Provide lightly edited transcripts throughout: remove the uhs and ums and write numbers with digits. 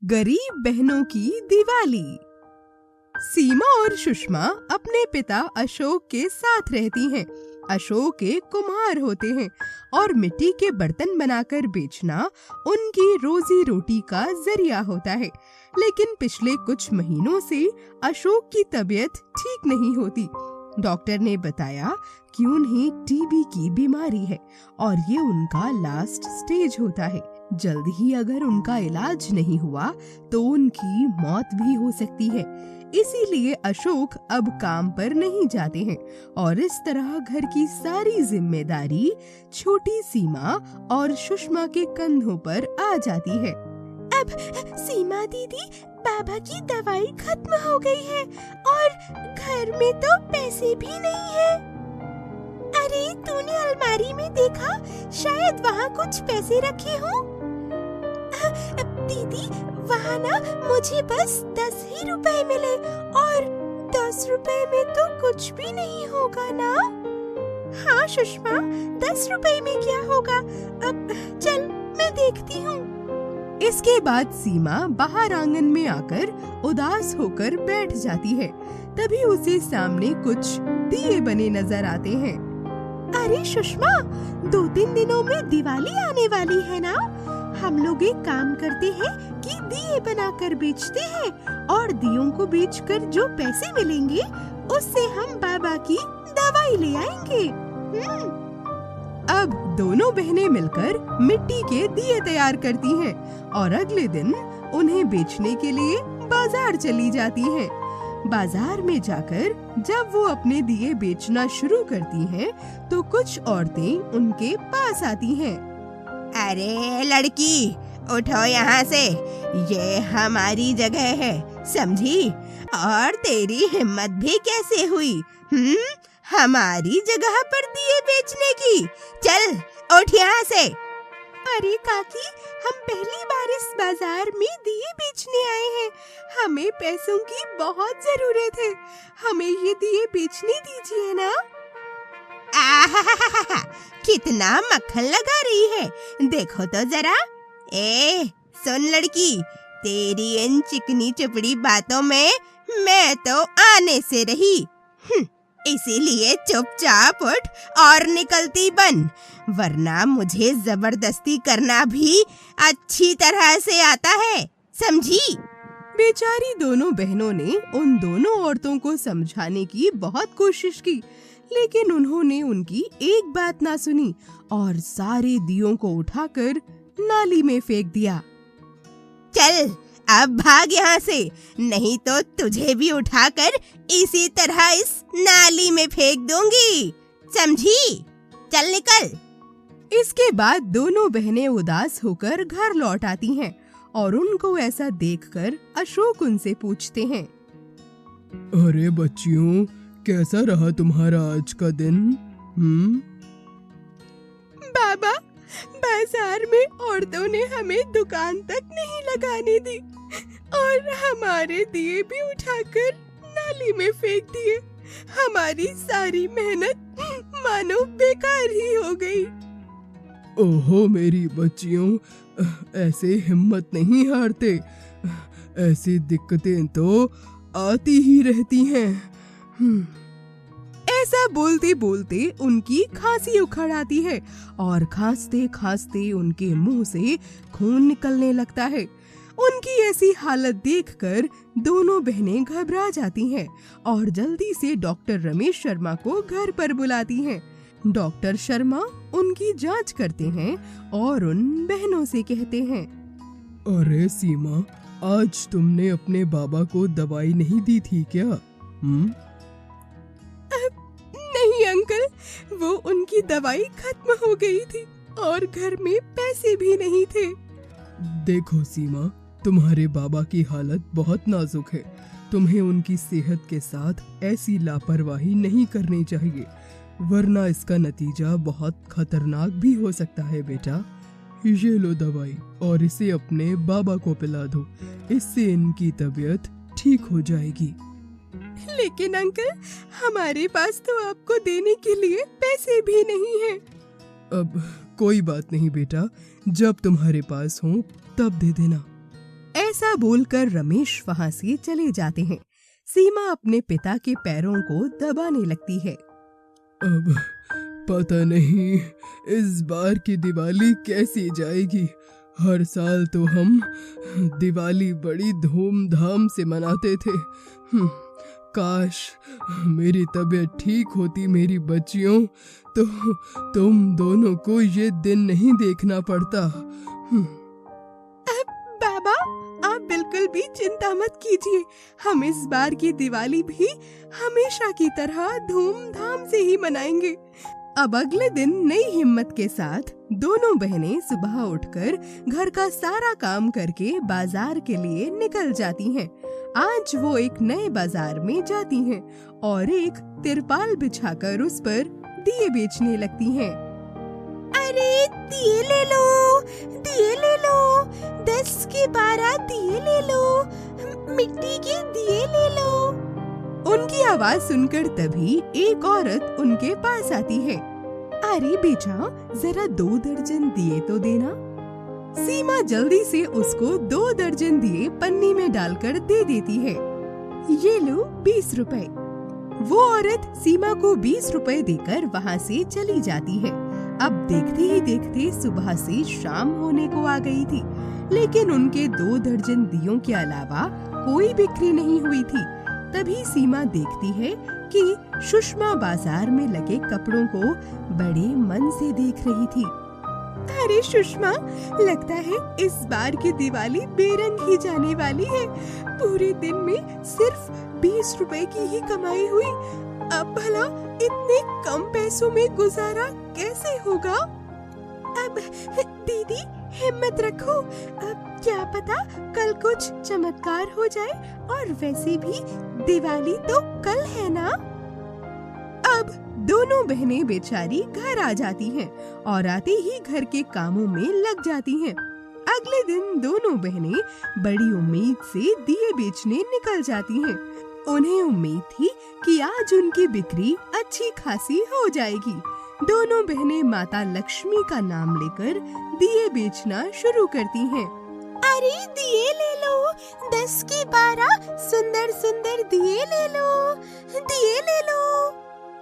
गरीब बहनों की दिवाली। सीमा और सुषमा अपने पिता अशोक के साथ रहती हैं। अशोक एक कुम्हार होते हैं और मिट्टी के बर्तन बनाकर बेचना उनकी रोजी रोटी का जरिया होता है। लेकिन पिछले कुछ महीनों से अशोक की तबीयत ठीक नहीं होती। डॉक्टर ने बताया कि उन्हें टीबी की बीमारी है और ये उनका लास्ट स्टेज होता है। जल्द ही अगर उनका इलाज नहीं हुआ तो उनकी मौत भी हो सकती है। इसीलिए अशोक अब काम पर नहीं जाते हैं और इस तरह घर की सारी जिम्मेदारी छोटी सीमा और सुषमा के कंधों पर आ जाती है। अब सीमा दीदी, बाबा की दवाई खत्म हो गई है और घर में तो पैसे भी नहीं है। अरे तूने अलमारी में देखा? शायद वहाँ कुछ पैसे रखे हों। दीदी, वहाँ ना मुझे बस 10 ही रुपए मिले और 10 रुपए में तो कुछ भी नहीं होगा ना? हाँ सुषमा, 10 रुपए में क्या होगा? अब चल मैं देखती हूँ। इसके बाद सीमा बाहर आंगन में आकर उदास होकर बैठ जाती है। तभी उसे सामने कुछ दिए बने नजर आते हैं। अरे सुषमा, 2-3 दिनों में दिवाली आने वाली है ना? हम लोग एक काम करते हैं कि दिए बनाकर बेचते हैं और दियों को बेचकर जो पैसे मिलेंगे उससे हम बाबा की दवाई ले आएंगे। अब दोनों बहनें मिलकर मिट्टी के दिए तैयार करती हैं और अगले दिन उन्हें बेचने के लिए बाजार चली जाती हैं। बाजार में जाकर जब वो अपने दिए बेचना शुरू करती हैं, तो कुछ औरतें उनके पास आती हैं। अरे लड़की, उठो यहाँ से, ये हमारी जगह है, समझी? और तेरी हिम्मत भी कैसे हुई हमारी जगह पर दिए बेचने की? चल उठ यहाँ से। अरे काकी, हम पहली बार इस बाजार में दिए बेचने आए हैं। हमें पैसों की बहुत जरूरत है, हमें ये दिए बेचने दीजिए ना। आहा, कितना मक्खन लगा रही है, देखो तो जरा। सुन लड़की, तेरी इन चिकनी चुपड़ी बातों में मैं तो आने से रही, इसीलिए चुपचाप उठ और निकलती बन, वरना मुझे जबरदस्ती करना भी अच्छी तरह से आता है, समझी? बेचारी दोनों बहनों ने उन दोनों औरतों को समझाने की बहुत कोशिश की, लेकिन उन्होंने उनकी एक बात ना सुनी और सारे दियों को उठाकर नाली में फेंक दिया। चल अब भाग यहाँ से, नहीं तो तुझे भी उठाकर इसी तरह इस नाली में फेंक दूंगी, समझी? चल निकल। इसके बाद दोनों बहनें उदास होकर घर लौट आती हैं और उनको ऐसा देखकर अशोक उनसे पूछते हैं। अरे बच्चियों, कैसा रहा तुम्हारा आज का दिन? बाबा, बाजार में औरतों ने हमें दुकान तक नहीं लगाने दी और हमारे दिए भी उठाकर नाली में फेंक दिए। हमारी सारी मेहनत मानो बेकार ही हो गई। ओहो मेरी बच्चियों, ऐसे हिम्मत नहीं हारते, ऐसी दिक्कतें तो आती ही रहती हैं। ऐसा बोलते बोलते उनकी खांसी उखड़ आती है और खांसते खांसते उनके मुंह से खून निकलने लगता है। उनकी ऐसी हालत देखकर दोनों बहनें घबरा जाती हैं और जल्दी से डॉक्टर रमेश शर्मा को घर पर बुलाती हैं। डॉक्टर शर्मा उनकी जांच करते हैं और उन बहनों से कहते हैं। अरे सीमा, आज तुमने अपने बाबा को दवाई नहीं दी थी क्या? नहीं अंकल, वो उनकी दवाई खत्म हो गई थी और घर में पैसे भी नहीं थे। देखो सीमा, तुम्हारे बाबा की हालत बहुत नाजुक है, तुम्हें उनकी सेहत के साथ ऐसी लापरवाही नहीं करनी चाहिए, वरना इसका नतीजा बहुत खतरनाक भी हो सकता है। बेटा, ये लो दवाई और इसे अपने बाबा को पिला दो, इससे इनकी तबीयत ठीक हो जाएगी। लेकिन अंकल, हमारे पास तो आपको देने के लिए पैसे भी नहीं हैं। अब कोई बात नहीं बेटा, जब तुम्हारे पास हो तब दे देना। ऐसा बोलकर रमेश वहाँ से चले जाते हैं। सीमा अपने पिता के पैरों को दबाने लगती है। अब पता नहीं इस बार की दिवाली कैसी जाएगी। हर साल तो हम दिवाली बड़ी धूमधाम से मनाते थे। काश मेरी तबीयत ठीक होती मेरी बच्चियों, तो तुम दोनों को ये दिन नहीं देखना पड़ता। बाबा, आप बिल्कुल भी चिंता मत कीजिए। हम इस बार की दिवाली भी हमेशा की तरह धूमधाम से ही मनाएंगे। अब अगले दिन नई हिम्मत के साथ दोनों बहनें सुबह उठकर घर का सारा काम करके बाजार के लिए निकल जाती हैं। आज वो एक नए बाजार में जाती हैं और एक तिरपाल बिछाकर उस पर दिए बेचने लगती हैं। अरे दिए ले लो, दिए ले लो, 10 के 12 दिए ले लो, मिट्टी के दिए ले लो। उनकी आवाज सुनकर तभी एक औरत उनके पास आती है। अरे बेटा, जरा 2 दर्जन दिए तो देना। सीमा जल्दी से उसको 2 दर्जन दिए पन्नी में डालकर दे देती है। ये लो 20 रुपए। वो औरत सीमा को 20 रुपए देकर वहाँ से चली जाती है। अब देखते ही देखते सुबह से शाम होने को आ गई थी, लेकिन उनके 2 दर्जन दियों के अलावा कोई बिक्री नहीं हुई थी। तभी सीमा देखती है कि सुषमा बाजार में लगे कपड़ों को बड़े मन से देख रही थी। अरे सुषमा, लगता है इस बार की दिवाली बेरंग ही जाने वाली है। पूरे दिन में सिर्फ 20 रुपए की ही कमाई हुई। अब भला इतने कम पैसों में गुजारा कैसे होगा? अब दीदी हिम्मत रखो, अब क्या पता कल कुछ चमत्कार हो जाए। और वैसे भी दिवाली तो कल है ना। अब दोनों बहनें बेचारी घर आ जाती हैं और आते ही घर के कामों में लग जाती हैं। अगले दिन दोनों बहनें बड़ी उम्मीद से दिए बेचने निकल जाती हैं। उन्हें उम्मीद थी कि आज उनकी बिक्री अच्छी खासी हो जाएगी। दोनों बहनें माता लक्ष्मी का नाम लेकर दिए बेचना शुरू करती हैं। अरे दिए ले लो, 10 के 12 सुंदर सुंदर दिए ले लो, दिए ले लो।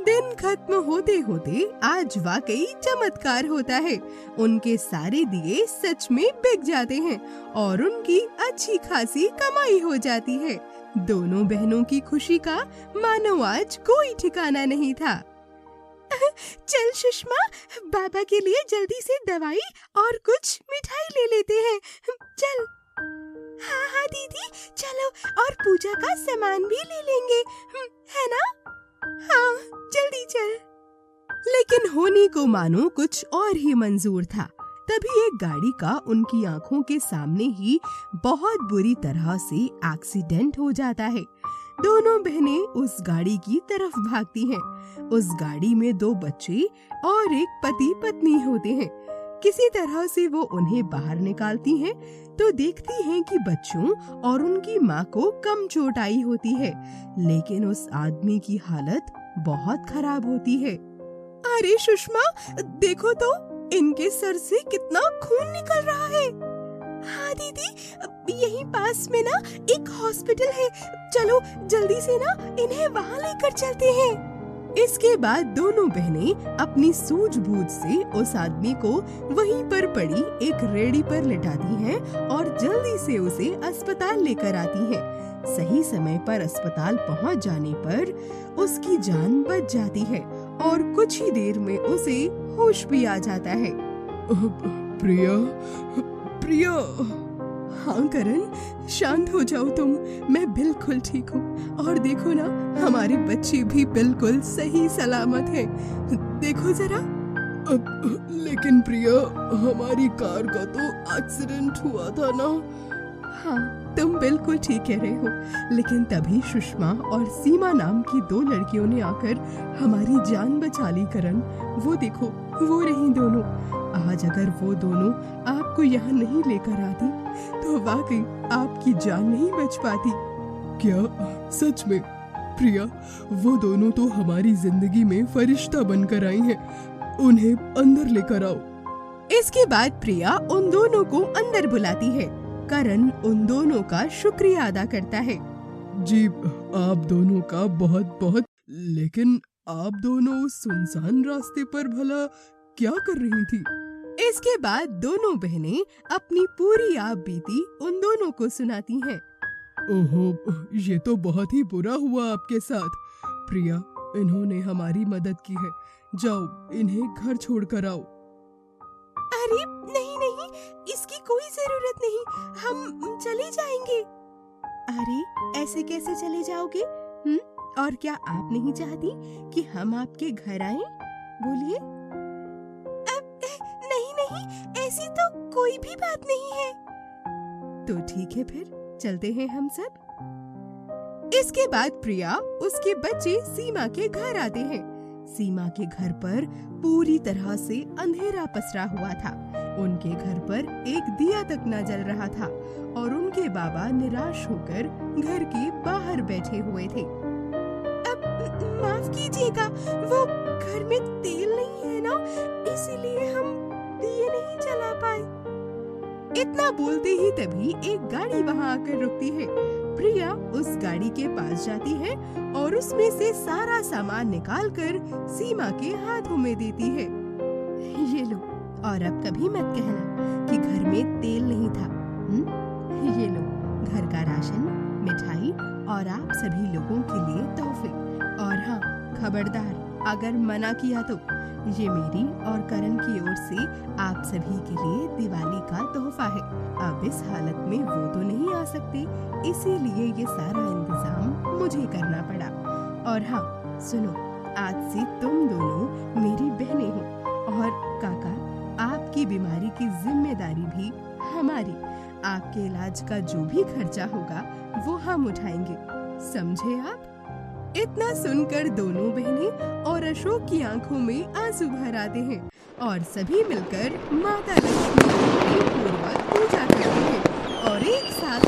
दिन खत्म होते होते आज वाकई चमत्कार होता है। उनके सारे दिए सच में बिक जाते हैं और उनकी अच्छी खासी कमाई हो जाती है। दोनों बहनों की खुशी का मानो आज कोई ठिकाना नहीं था। चल सुषमा, बाबा के लिए जल्दी से दवाई और कुछ मिठाई ले लेते हैं। चल। हाँ हाँ दीदी, चलो, और पूजा का सामान भी ले लेंगे, है ना? हाँ जल्दी चल। लेकिन होने को मानो कुछ और ही मंजूर था। तभी एक गाड़ी का उनकी आंखों के सामने ही बहुत बुरी तरह से एक्सीडेंट हो जाता है। दोनों बहनें उस गाड़ी की तरफ भागती हैं। उस गाड़ी में 2 बच्चे और एक पति पत्नी होते हैं। किसी तरह से वो उन्हें बाहर निकालती हैं, तो देखती हैं कि बच्चों और उनकी माँ को कम चोट आई होती है, लेकिन उस आदमी की हालत बहुत खराब होती है। अरे सुषमा, देखो तो इनके सर से कितना खून निकल रहा है। हाँ दीदी, यहीं पास में ना एक हॉस्पिटल है, चलो जल्दी से ना इन्हें वहाँ लेकर चलते हैं। इसके बाद दोनों बहनें अपनी सूझबूझ से उस आदमी को वहीं पर पड़ी एक रेडी पर लिटाती हैं और जल्दी से उसे अस्पताल लेकर आती हैं। सही समय पर अस्पताल पहुंच जाने पर उसकी जान बच जाती है और कुछ ही देर में उसे होश भी आ जाता है। प्रिया, प्रिया। हाँ करण, शांत हो जाओ तुम, मैं बिल्कुल ठीक हूँ। और देखो ना, हमारे बच्चे भी बिल्कुल सही सलामत हैं। देखो जरा। लेकिन प्रिया, हमारी कार का तो एक्सीडेंट हुआ था ना। हाँ, तुम बिल्कुल ठीक कह रहे हो, लेकिन तभी सुषमा और सीमा नाम की 2 लड़कियों ने आकर हमारी जान बचा ली करण। वो देखो, वो रही दोनों। आज अगर वो दोनों आपको यहाँ नहीं लेकर आती तो वाकई आपकी जान नहीं बच पाती। क्या सच में? प्रिया, वो दोनों तो हमारी जिंदगी में फरिश्ता बनकर आई हैं। उन्हें अंदर लेकर आओ। इसके बाद प्रिया उन दोनों को अंदर बुलाती है। करण उन दोनों का शुक्रिया अदा करता है। जी, आप दोनों का बहुत बहुत। लेकिन आप दोनों उस सुनसान रास्ते पर भला क्या कर रही थी? इसके बाद दोनों बहनें अपनी पूरी आप बीती उन दोनों को सुनाती हैं। ओहो, ये तो बहुत ही बुरा हुआ आपके साथ। प्रिया, इन्होंने हमारी मदद की है। जाओ, इन्हें घर छोड़कर आओ। अरे नहीं नहीं, इसकी कोई जरूरत नहीं, हम चले जाएंगे। अरे ऐसे कैसे चले जाओगे? और क्या आप नहीं चाहती कि हम आपके घर आएं? बोलिए। नहीं नहीं, ऐसी तो कोई भी बात नहीं है। तो ठीक है, फिर चलते हैं हम सब। इसके बाद प्रिया, उसके बच्चे सीमा के घर आते हैं। सीमा के घर पर पूरी तरह से अंधेरा पसरा हुआ था। उनके घर पर एक दिया तक न जल रहा था और उनके बाबा निराश होकर घर के बाहर बैठे हुए थे। अब माफ कीजिएगा, वो घर में तेल नहीं है ना, इसीलिए हम दिए नहीं जला पाए। इतना बोलते ही तभी एक गाड़ी वहाँ आकर रुकती है। प्रिया उस गाड़ी के पास जाती है और उसमें से सारा सामान निकालकर सीमा के हाथों में देती है। ये लो, और अब कभी मत कहना कि घर में तेल नहीं था। ये लो, घर का राशन, मिठाई और आप सभी लोगों के लिए तोहफे। और हाँ, खबरदार, अगर मना किया तो ये मेरी और करण की ओर से आप सभी के लिए दिवाली का तोहफा है। अब इस हालत में वो तो नहीं आ सकते, इसीलिए ये सारा इंतजाम मुझे करना पड़ा। और हाँ सुनो, आज से तुम दोनों मेरी बहनें हो और काका, आपकी बीमारी की जिम्मेदारी भी हमारी। आपके इलाज का जो भी खर्चा होगा वो हम उठाएंगे, समझे आप? इतना सुनकर दोनों बहनें और अशोक की आंखों में आंसू भर आते हैं और सभी मिलकर माता लक्ष्मी की पूर्वक पूजा करते हैं और एक साथ